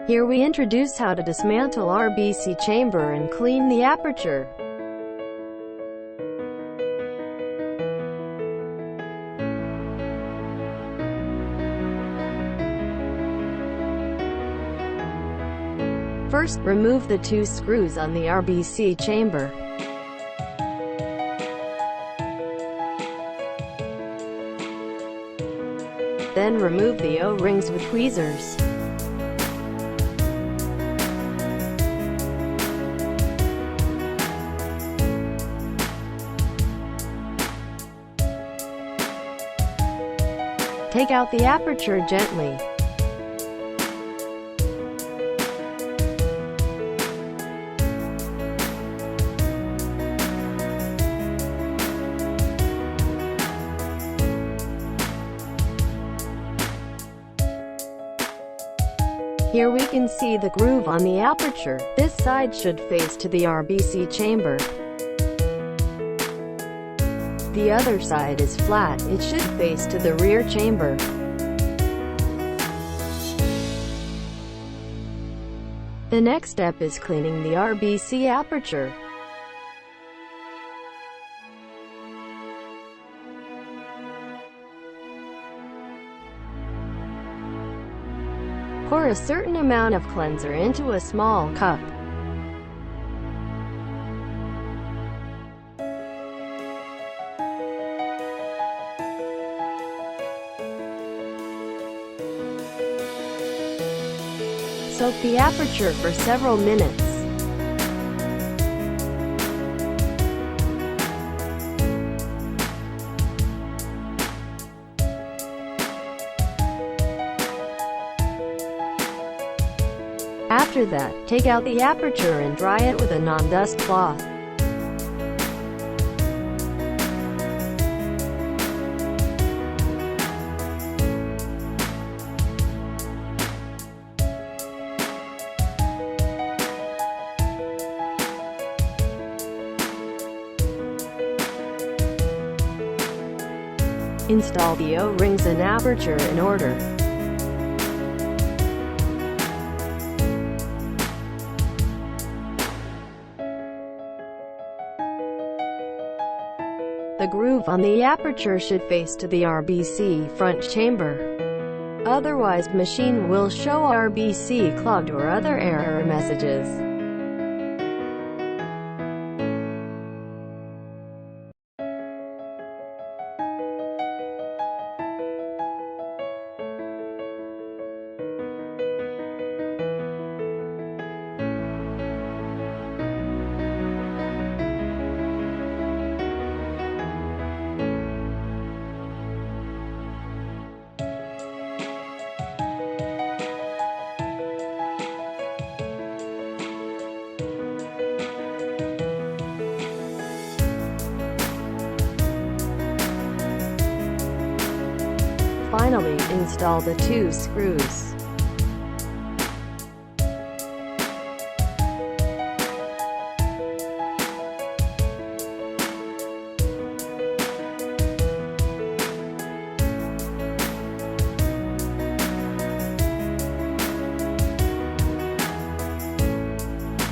Here we introduce how to dismantle RBC chamber and clean the aperture. First, remove the two screws on the RBC chamber. Then remove the O-rings with tweezers. Take out the aperture gently. Here we can see the groove on the aperture. This side should face to the RBC chamber. The other side is flat, it should face to the rear chamber. The next step is cleaning the RBC aperture. Pour a certain amount of cleanser into a small cup. Soak the aperture for several minutes. After that, take out the aperture and dry it with a non-dust cloth. Install the O-rings and aperture in order. The groove on the aperture should face to the RBC front chamber. Otherwise, machine will show RBC clogged or other error messages. Finally, install the two screws.